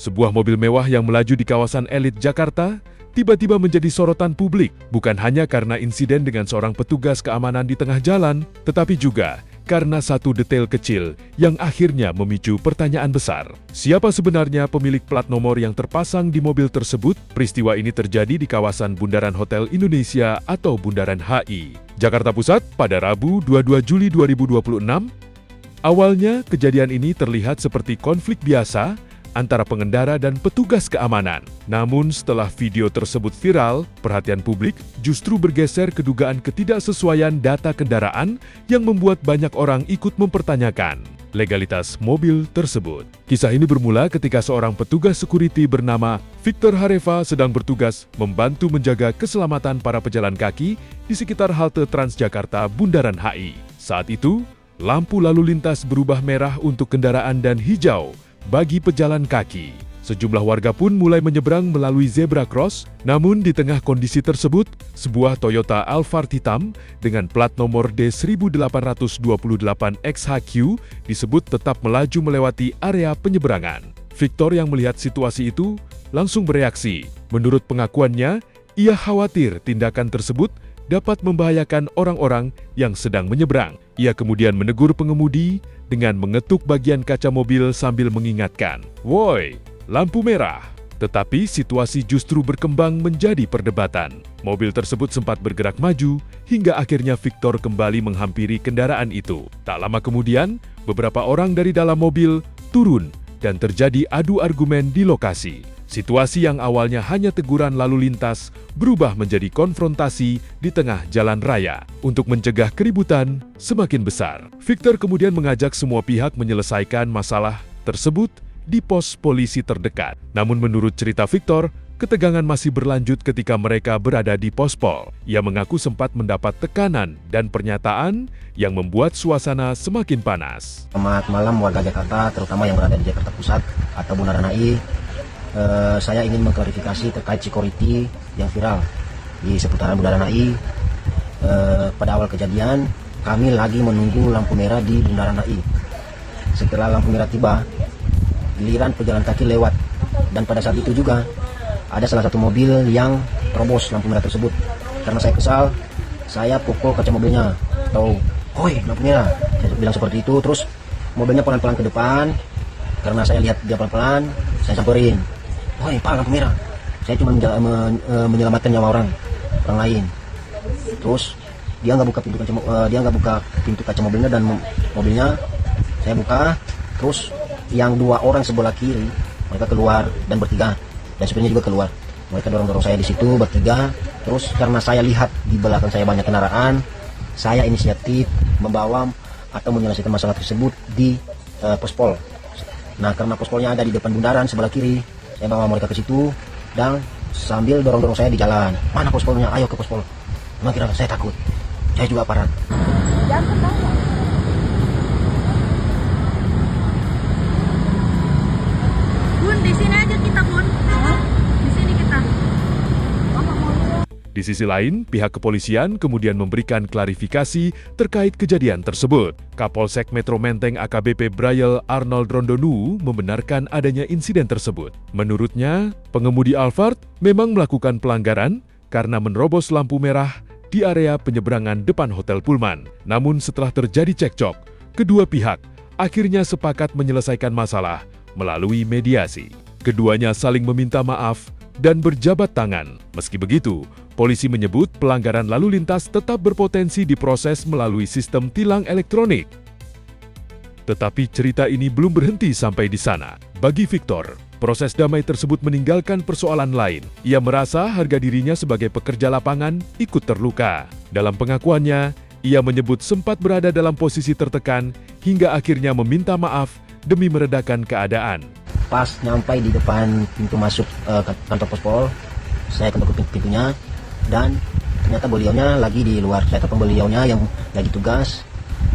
Sebuah mobil mewah yang melaju di kawasan elit Jakarta tiba-tiba menjadi sorotan publik, bukan hanya karena insiden dengan seorang petugas keamanan di tengah jalan, tetapi juga karena satu detail kecil yang akhirnya memicu pertanyaan besar. Siapa sebenarnya pemilik plat nomor yang terpasang di mobil tersebut? Peristiwa ini terjadi di kawasan Bundaran Hotel Indonesia atau Bundaran HI, Jakarta Pusat pada Rabu 22 Juli 2026. Awalnya, kejadian ini terlihat seperti konflik biasa antara pengendara dan petugas keamanan. Namun setelah video tersebut viral, perhatian publik justru bergeser ke dugaan ketidaksesuaian data kendaraan yang membuat banyak orang ikut mempertanyakan legalitas mobil tersebut. Kisah ini bermula ketika seorang petugas security bernama Victor Hareva sedang bertugas membantu menjaga keselamatan para pejalan kaki di sekitar halte Transjakarta Bundaran HI. Saat itu, lampu lalu lintas berubah merah untuk kendaraan dan hijau bagi pejalan kaki. Sejumlah warga pun mulai menyeberang melalui zebra cross, namun di tengah kondisi tersebut, sebuah Toyota Alphard hitam dengan plat nomor D1828XHQ disebut tetap melaju melewati area penyeberangan. Victor yang melihat situasi itu langsung bereaksi. Menurut pengakuannya, ia khawatir tindakan tersebut dapat membahayakan orang-orang yang sedang menyeberang. Ia kemudian menegur pengemudi dengan mengetuk bagian kaca mobil sambil mengingatkan, "Woi, lampu merah." Tetapi situasi justru berkembang menjadi perdebatan. Mobil tersebut sempat bergerak maju hingga akhirnya Victor kembali menghampiri kendaraan itu. Tak lama kemudian, beberapa orang dari dalam mobil turun dan terjadi adu argumen di lokasi. Situasi yang awalnya hanya teguran lalu lintas berubah menjadi konfrontasi di tengah jalan raya. Untuk mencegah keributan semakin besar, Victor kemudian mengajak semua pihak menyelesaikan masalah tersebut di pos polisi terdekat. Namun menurut cerita Victor, ketegangan masih berlanjut ketika mereka berada di pospol. Ia mengaku sempat mendapat tekanan dan pernyataan yang membuat suasana semakin panas. Selamat malam warga Jakarta, terutama yang berada di Jakarta Pusat atau Bundaran HI. Saya ingin mengklarifikasi terkait security yang viral di seputaran Bundaran HI. Pada awal kejadian, kami lagi menunggu lampu merah di Bundaran HI. Setelah lampu merah tiba, giliran pejalan kaki lewat. Dan pada saat itu juga, ada salah satu mobil yang terobos lampu merah tersebut. Karena saya kesal, saya pukul kaca mobilnya. Atau, "Hoi, lampu merah." Saya bilang seperti itu, terus mobilnya pelan-pelan ke depan. Karena saya lihat dia pelan-pelan, saya samperin. "Woi, Pak, lampu merah." Saya cuma menyelamatkan nyawa orang lain. Terus dia nggak buka pintu kaca mobilnya, dan mobilnya saya buka. Terus yang dua orang sebelah kiri mereka keluar dan bertiga, dan supirnya juga keluar. Mereka dorong saya di situ bertiga. Terus karena saya lihat di belakang saya banyak kendaraan, saya inisiatif membawa atau menyelesaikan masalah tersebut di pospol. Nah, karena pospolnya ada di depan bundaran sebelah kiri, saya bawa mereka ke situ dan sambil dorong saya di jalan. "Mana pospolnya? Ayo ke pospol." Memang kira saya takut. Saya juga aparat. Jangan ketawa. Bun, di sini aja kita, Bun. Di sini kita. Di sisi lain, pihak kepolisian kemudian memberikan klarifikasi terkait kejadian tersebut. Kapolsek Metro Menteng AKBP Braille Arnold Rondonu membenarkan adanya insiden tersebut. Menurutnya, pengemudi Alphard memang melakukan pelanggaran karena menerobos lampu merah di area penyeberangan depan Hotel Pullman. Namun setelah terjadi cekcok, kedua pihak akhirnya sepakat menyelesaikan masalah melalui mediasi. Keduanya saling meminta maaf dan berjabat tangan. Meski begitu, polisi menyebut pelanggaran lalu lintas tetap berpotensi diproses melalui sistem tilang elektronik. Tetapi cerita ini belum berhenti sampai di sana. Bagi Victor, proses damai tersebut meninggalkan persoalan lain. Ia merasa harga dirinya sebagai pekerja lapangan ikut terluka. Dalam pengakuannya, ia menyebut sempat berada dalam posisi tertekan hingga akhirnya meminta maaf demi meredakan keadaan. Pas nyampai di depan pintu masuk kantor pospol, saya ketuk pintunya dan ternyata beliaunya lagi di luar. Saya telepon beliaunya yang lagi tugas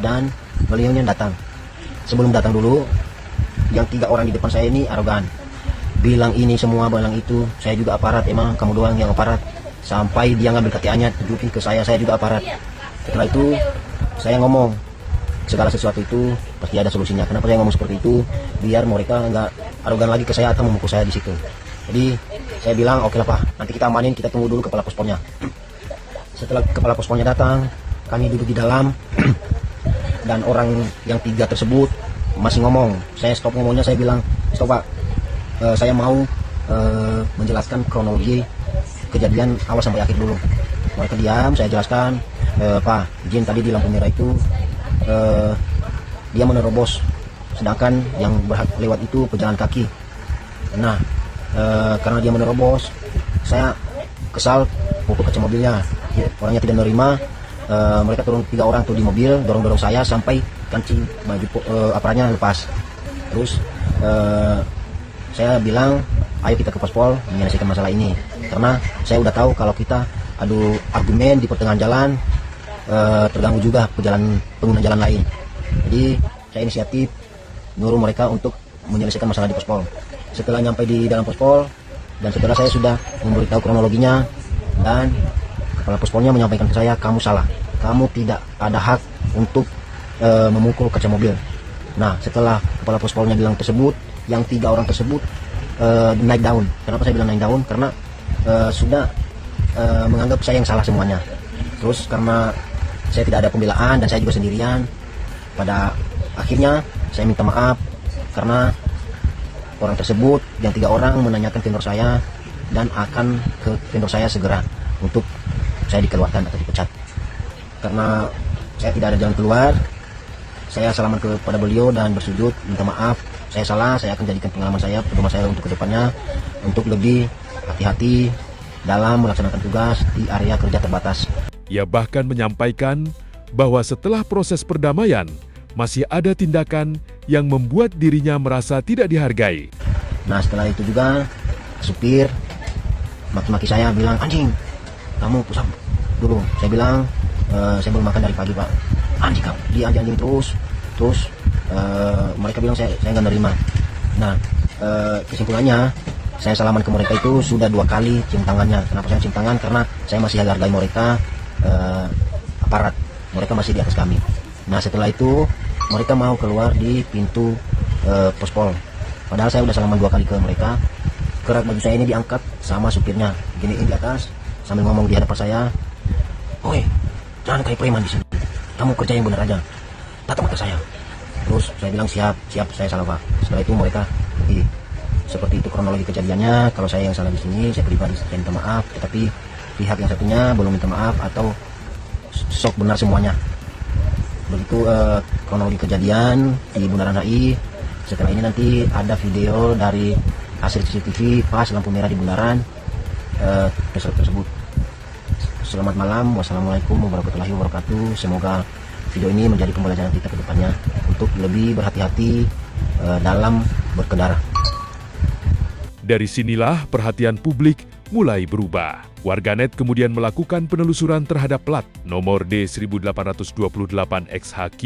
dan beliaunya datang. Sebelum datang dulu, yang 3 orang di depan saya ini arogan. Bilang ini semua, bilang itu, saya juga aparat, emang kamu doang yang aparat. Sampai dia ngambil KTA-nya, tunjukin ke saya juga aparat. Setelah itu, saya ngomong, segala sesuatu itu pasti ada solusinya. Kenapa saya ngomong seperti itu? Biar mereka nggak arogan lagi ke saya atau memukul saya di situ. Jadi saya bilang oke lah Pak, nanti kita amanin, kita tunggu dulu kepala posponnya. Setelah kepala posponnya datang, kami duduk di dalam dan orang yang 3 tersebut masih ngomong. Saya stop ngomongnya, saya bilang stop Pak, saya mau menjelaskan kronologi kejadian awal sampai akhir dulu. Mereka diam, saya jelaskan, Pak, Jin tadi di lampu merah itu dia menerobos, sedangkan yang berhak lewat itu pejalan kaki. Nah, karena dia menerobos, saya kesal, pukul kaca mobilnya. Orangnya tidak menerima, mereka turun 3 orang tuh di mobil, dorong-dorong saya sampai kancing baju aparatnya lepas. Terus saya bilang, ayo kita ke Pospol menyelesaikan masalah ini, karena saya udah tahu kalau kita adu argumen di pertengahan jalan, terganggu juga pengguna jalan lain. Jadi saya inisiatif nyuruh mereka untuk menyelesaikan masalah di Pospol. Setelah nyampe di dalam Pospol dan setelah saya sudah memberitahu kronologinya, dan kepala Pospolnya menyampaikan ke saya, kamu salah, kamu tidak ada hak untuk memukul kaca mobil. Nah, setelah kepala Pospolnya bilang tersebut, yang 3 orang tersebut naik daun. Kenapa saya bilang naik daun? Karena sudah menganggap saya yang salah semuanya. Terus karena saya tidak ada pembelaan dan saya juga sendirian, pada akhirnya saya minta maaf karena orang tersebut yang 3 orang menanyakan vendor saya dan akan ke vendor saya segera untuk saya dikeluarkan atau dipecat. Karena saya tidak ada jalan keluar, saya salaman kepada beliau dan bersujud minta maaf. Saya salah, saya akan jadikan pengalaman saya, pedoman saya untuk kedepannya, untuk lebih hati-hati dalam melaksanakan tugas di area kerja terbatas. Ia bahkan menyampaikan bahwa setelah proses perdamaian, masih ada tindakan yang membuat dirinya merasa tidak dihargai. Nah, setelah itu juga supir maki-maki saya, bilang, anjing, kamu pusat dulu. Saya bilang, saya belum makan dari pagi Pak. Anjing kamu, dia anjing terus mereka bilang saya nggak nerima. Nah, kesimpulannya saya salaman ke mereka itu sudah 2 kali cium tangannya. Kenapa saya cium tangan? Karena saya masih hargai mereka, aparat, mereka masih di atas kami. Nah, setelah itu mereka mau keluar di pintu Pospol, padahal saya udah salaman 2 kali ke mereka. Kerak baju saya ini diangkat sama supirnya, giniin di atas sambil ngomong di hadapan saya, "Oi, jangan kayak preman di sini, kamu kerja yang benar aja, tatap mata saya." Terus saya bilang siap, saya salah Pak. Setelah itu mereka seperti itu kronologi kejadiannya. Kalau saya yang salah di sini, saya pribadi saya minta maaf, tetapi pihak yang satunya belum minta maaf atau sok benar semuanya. Begitu kronologi kejadian di Bundaran HI. Setelah ini nanti ada video dari hasil CCTV pas lampu merah di Bundaran tersebut. Selamat malam, wassalamualaikum warahmatullahi wabarakatuh. Semoga video ini menjadi pembelajaran kita ke depannya untuk lebih berhati-hati dalam berkendara. Dari sinilah perhatian publik mulai berubah. Warganet kemudian melakukan penelusuran terhadap plat nomor D1828XHQ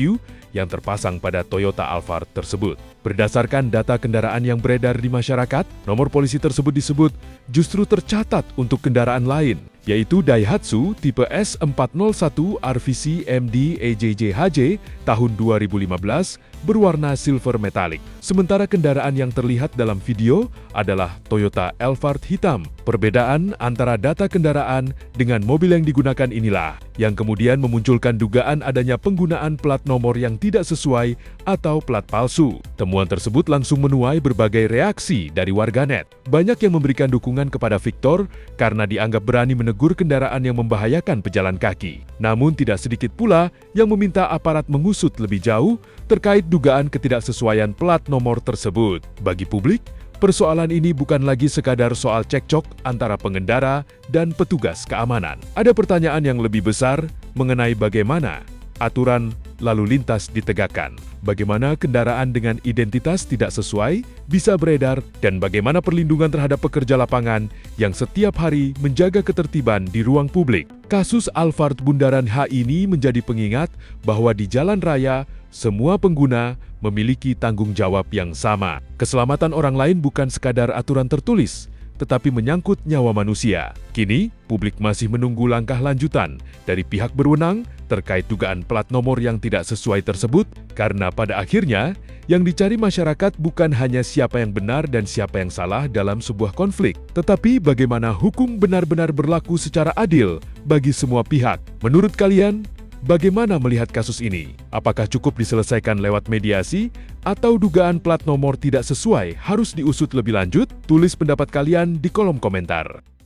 yang terpasang pada Toyota Alphard tersebut. Berdasarkan data kendaraan yang beredar di masyarakat, nomor polisi tersebut disebut justru tercatat untuk kendaraan lain, yaitu Daihatsu tipe S401 RVC MD EJJ-HJ tahun 2015 berwarna silver metallic. Sementara kendaraan yang terlihat dalam video adalah Toyota Alphard hitam. Perbedaan antara data kendaraan dengan mobil yang digunakan inilah yang kemudian memunculkan dugaan adanya penggunaan plat nomor yang tidak sesuai atau plat palsu. Temuan tersebut langsung menuai berbagai reaksi dari warganet. Banyak yang memberikan dukungan kepada Victor karena dianggap berani menegur kendaraan yang membahayakan pejalan kaki. Namun tidak sedikit pula yang meminta aparat mengusut lebih jauh terkait dugaan ketidaksesuaian plat nomor tersebut. Bagi publik, persoalan ini bukan lagi sekadar soal cekcok antara pengendara dan petugas keamanan. Ada pertanyaan yang lebih besar mengenai bagaimana aturan lalu lintas ditegakkan, bagaimana kendaraan dengan identitas tidak sesuai bisa beredar, dan bagaimana perlindungan terhadap pekerja lapangan yang setiap hari menjaga ketertiban di ruang publik. Kasus Alphard Bundaran HI ini menjadi pengingat bahwa di jalan raya, semua pengguna memiliki tanggung jawab yang sama. Keselamatan orang lain bukan sekadar aturan tertulis, tetapi menyangkut nyawa manusia. Kini, publik masih menunggu langkah lanjutan dari pihak berwenang terkait dugaan plat nomor yang tidak sesuai tersebut, karena pada akhirnya yang dicari masyarakat bukan hanya siapa yang benar dan siapa yang salah dalam sebuah konflik, tetapi bagaimana hukum benar-benar berlaku secara adil bagi semua pihak. Menurut kalian, bagaimana melihat kasus ini? Apakah cukup diselesaikan lewat mediasi atau dugaan plat nomor tidak sesuai harus diusut lebih lanjut? Tulis pendapat kalian di kolom komentar.